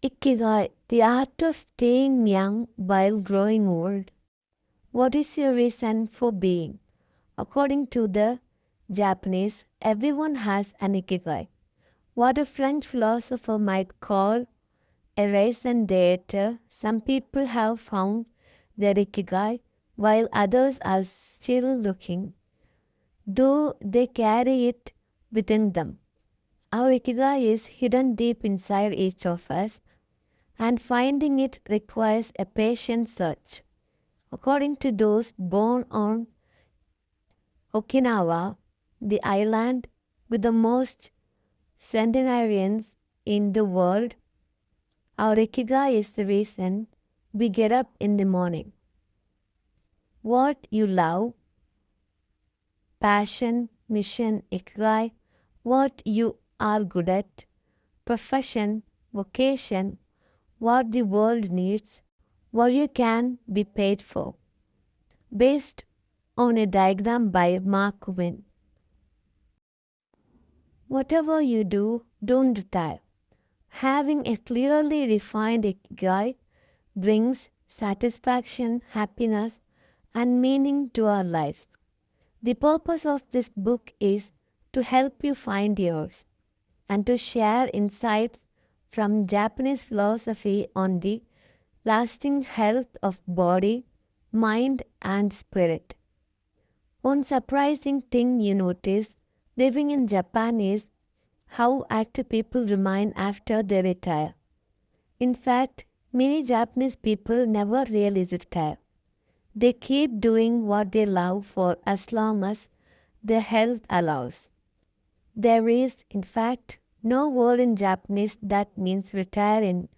Ikigai, the art of staying young while growing old. What is your reason for being? According to the Japanese, everyone has an ikigai, what a French philosopher might call a raison d'etre. Some people have found their ikigai, while others are still looking, though they carry it within them. Our ikigai is hidden deep inside each of us, and finding it requires a patient search. According to those born on Okinawa, the island with the most centenarians in the world, our ikigai is the reason we get up in the morning. What you love, passion, mission, ikigai, what you are good at, profession, vocation, what the world needs, what you can be paid for, based on a diagram by Mark Wynne. Whatever you do, don't retire. Having a clearly defined ikigai brings satisfaction, happiness, and meaning to our lives. The purpose of this book is to help you find yours and to share insights from Japanese philosophy on the lasting health of body, mind, and spirit. One surprising thing you notice living in Japan is how active people remain after they retire. In fact, many Japanese people never really retire. They keep doing what they love for as long as their health allows. There is, in fact, no word in Japanese that means retire in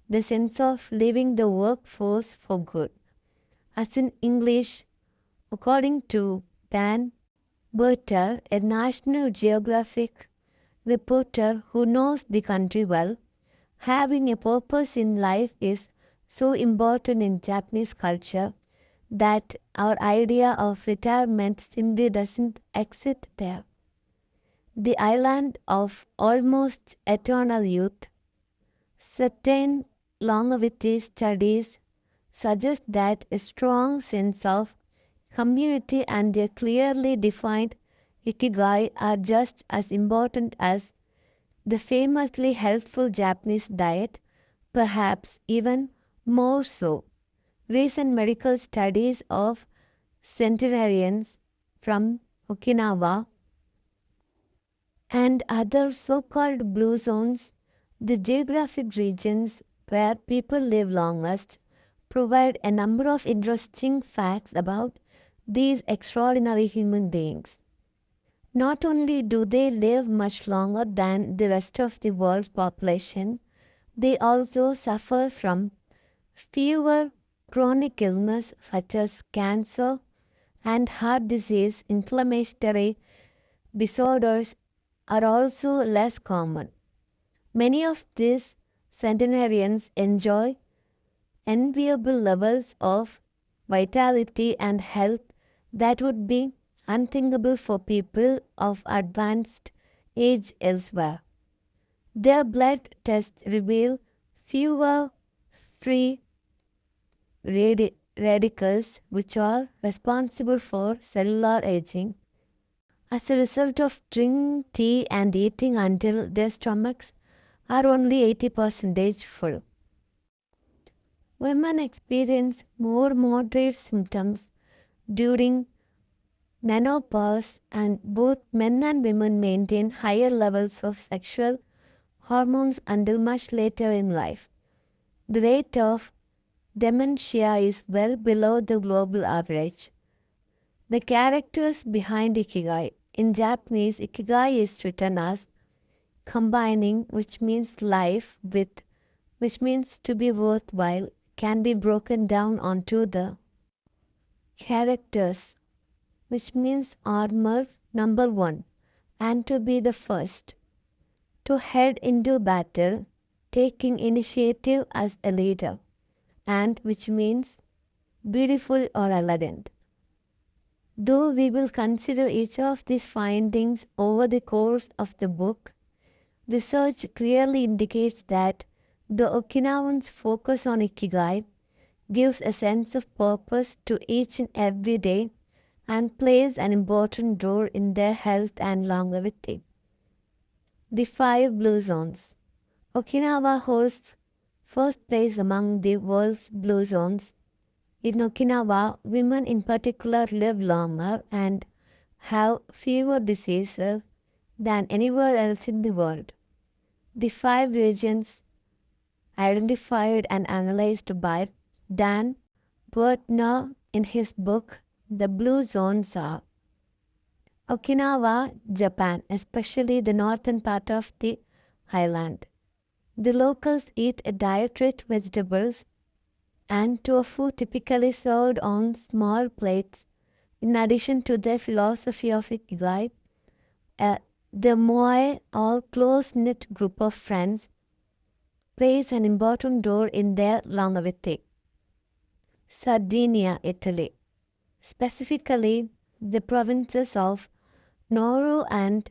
the sense of leaving the workforce for good. As in English, according to Dan Berter, a National Geographic reporter who knows the country well, having a purpose in life is so important in Japanese culture that our idea of retirement simply doesn't exist there. The island of almost eternal youth. Certain longevity studies suggest that a strong sense of community and a clearly defined ikigai are just as important as the famously healthful Japanese diet, perhaps even more so. Recent medical studies of centenarians from Okinawa and other so-called blue zones, the geographic regions where people live longest, provide a number of interesting facts about these extraordinary human beings. Not only do they live much longer than the rest of the world's population, they also suffer from fewer chronic illness such as cancer and heart disease. Inflammatory disorders are also less common. Many of these centenarians enjoy enviable levels of vitality and health that would be unthinkable for people of advanced age elsewhere. Their blood tests reveal fewer free radicals which are responsible for cellular aging as a result of drinking tea and eating until their stomachs are only 80% full. Women experience more moderate symptoms during menopause, and both men and women maintain higher levels of sexual hormones until much later in life. The rate of dementia is well below the global average. The characters behind ikigai. In Japanese, ikigai is written as combining, which means life, with which means to be worthwhile, can be broken down onto the characters, which means armor number 1, and to be the first, to head into battle, taking initiative as a leader, and which means beautiful or elegant. Though we will consider each of these findings over the course of the book, research clearly indicates that The Okinawans' focus on ikigai gives a sense of purpose to each and every day and plays an important role in their health and longevity. The 5 blue zones. Okinawa holds first place among the world's blue zones. In Okinawa, women in particular live longer and have fewer diseases than anywhere else in the world. The 5 regions identified and analyzed by Dan Bertner in his book The Blue Zones are Okinawa, Japan, especially the northern part of the island. The locals eat a diet rich vegetables and tofu typically served on small plates. In addition to their philosophy of ikigai, the moai, or close-knit group of friends, plays an important role in their longevity. Sardinia, Italy. Specifically, the provinces of Noru and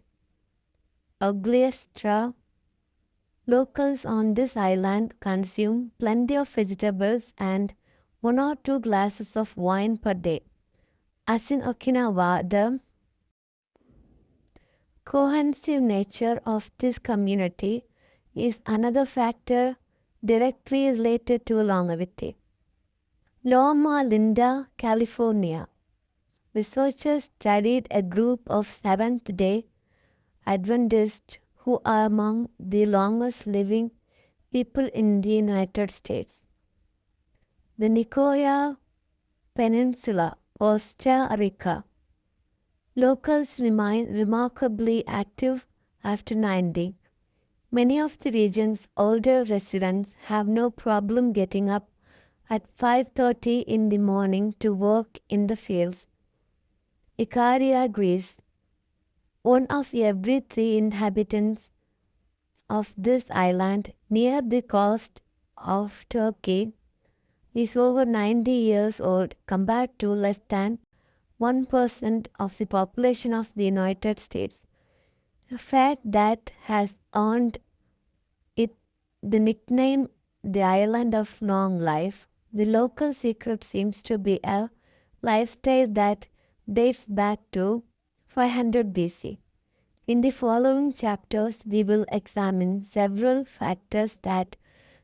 Ogliastra. Locals on this island consume plenty of vegetables and 1 or 2 glasses of wine per day. As in Okinawa, the cohesive nature of this community is another factor directly related to longevity. Loma Linda, California. Researchers studied a group of Seventh-day Adventists who are among the longest living people in the United States. The Nicoya Peninsula, Costa Rica. Locals remain remarkably active after 90. Many of the region's older residents have no problem getting up at 5:30 in the morning to work in the fields. Ikaria, Greece. 1 of every 3 inhabitants of this island near the coast of Turkey is over 90 years old compared to less than 1% of the population of the United States, a fact that has earned it the nickname the Island of Long Life. The local secret seems to be a lifestyle that dates back to 500 BC. In the following chapters, we will examine several factors that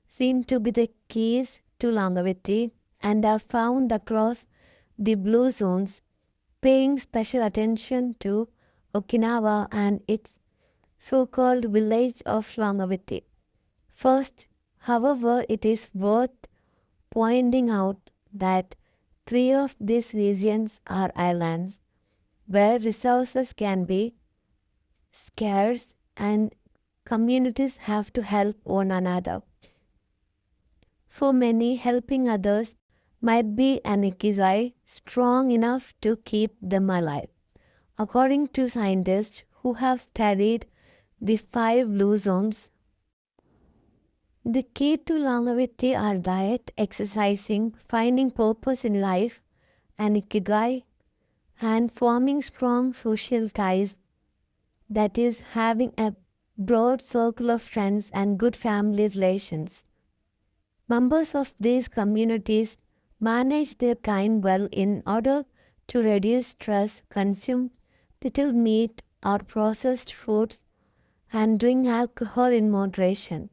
seem to be the keys to longevity and are found across the blue zones, paying special attention to Okinawa and its so-called village of longevity. First, however, it is worth pointing out that 3 of these regions are islands where resources can be scarce and communities have to help one another. For many, helping others might be an ikigai strong enough to keep them alive. According to scientists who have studied the 5 blue zones, the key to longevity are diet, exercising, finding purpose in life, an ikigai, and forming strong social ties, that is, having a broad circle of friends and good family relations. Members of these communities manage their time well in order to reduce stress, consume little meat or processed foods, and drink alcohol in moderation.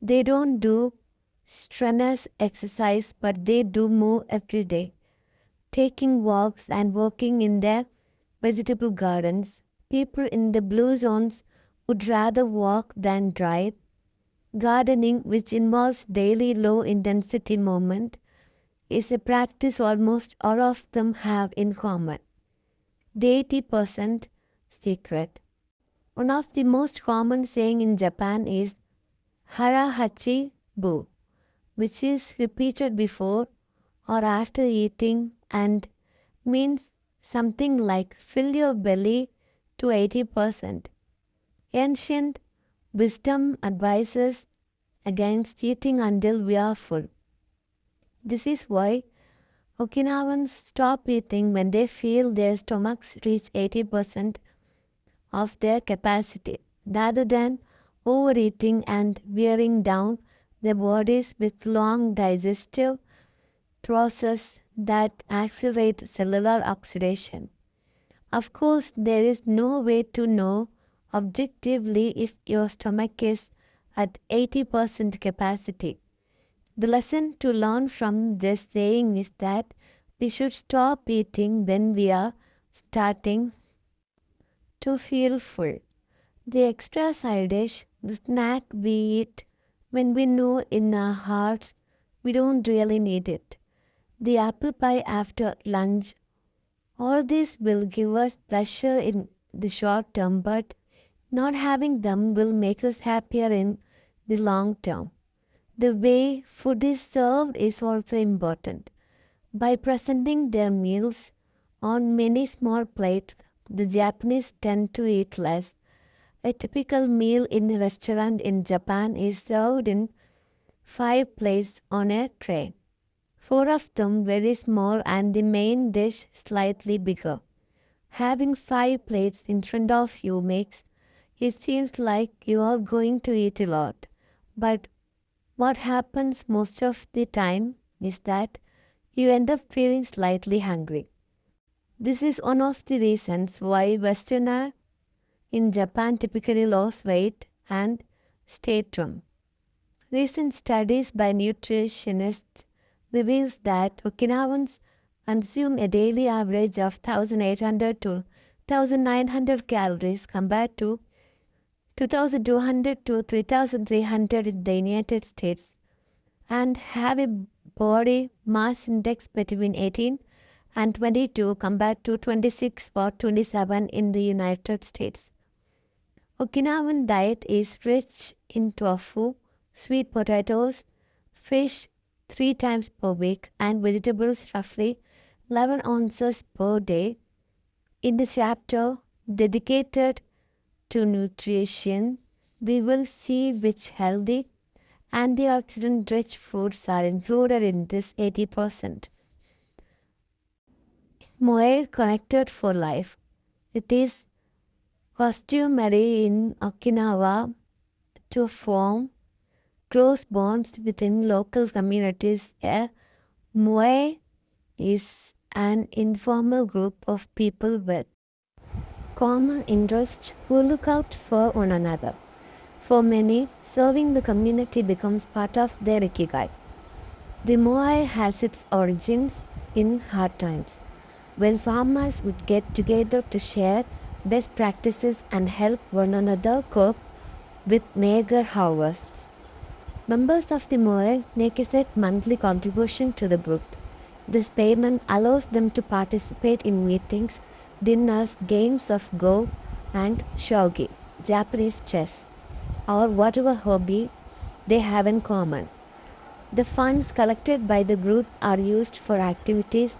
They don't do strenuous exercise, but they do move every day, taking walks and working in their vegetable gardens. People in the blue zones would rather walk than drive. Gardening, which involves daily low-intensity movement, is a practice almost all of them have in common. The 80% secret. One of the most common saying in Japan is harahachi bu, which is repeated before or after eating and means something like fill your belly to 80%. Ancient wisdom advises against eating until we are full. This is why Okinawans stop eating when they feel their stomachs reach 80% of their capacity, rather than overeating and wearing down their bodies with long digestive process that accelerate cellular oxidation. Of course, there is no way to know objectively if your stomach is at 80% capacity. The lesson to learn from this saying is that we should stop eating when we are starting to feel full. The extra side dish, the snack we eat when we know in our hearts we don't really need it. The apple pie after lunch, all this will give us pleasure in the short term, but not having them will make us happier in the long term. The way food is served is also important. By presenting their meals on many small plates, the Japanese tend to eat less. A typical meal in a restaurant in Japan is served in 5 plates on a tray. 4 of them very small and the main dish slightly bigger. Having 5 plates in front of you makes it seems like you are going to eat a lot. But what happens most of the time is that you end up feeling slightly hungry. This is one of the reasons why Westerners in Japan typically lose weight and stay trim. Recent studies by nutritionists reveals that Okinawans consume a daily average of 1,800 to 1,900 calories compared to 2,200 to 3,300 in the United States and have a body mass index between 18 and 22 compared to 26 or 27 in the United States. Okinawan diet is rich in tofu, sweet potatoes, fish 3 times per week and vegetables roughly 11 ounces per day. In the chapter dedicated to nutrition, we will see which healthy antioxidant-rich foods are included in this 80%. Moe connected for life. It is customary in Okinawa to form close bonds within local communities. A moe is an informal group of people with common interests who look out for one another. For many, serving the community becomes part of their ikigai. The moe has its origins in hard times, when farmers would get together to share best practices and help one another cope with meager harvests. Members of the moe make a set monthly contribution to the group. This payment allows them to participate in meetings, dinners, games of go and shogi, Japanese chess, or whatever hobby they have in common. The funds collected by the group are used for activities,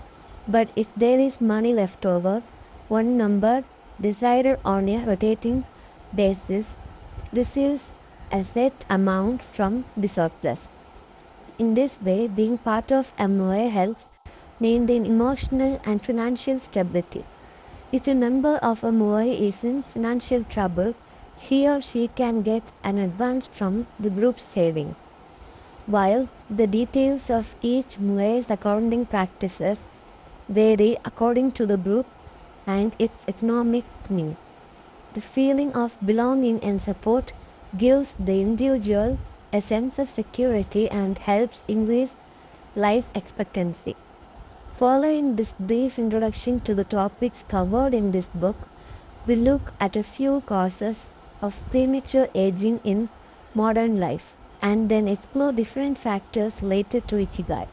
but if there is money left over, one number, decided on a rotating basis, receives a set amount from the surplus. In this way, being part of a moe helps maintain emotional and financial stability. If a member of a moe is in financial trouble, he or she can get an advance from the group's saving. While the details of each moe's accounting practices vary according to the group and its economic needs, the feeling of belonging and support gives the individual a sense of security and helps increase life expectancy. Following this brief introduction to the topics covered in this book, we look at a few causes of premature aging in modern life and then explore different factors related to ikigai.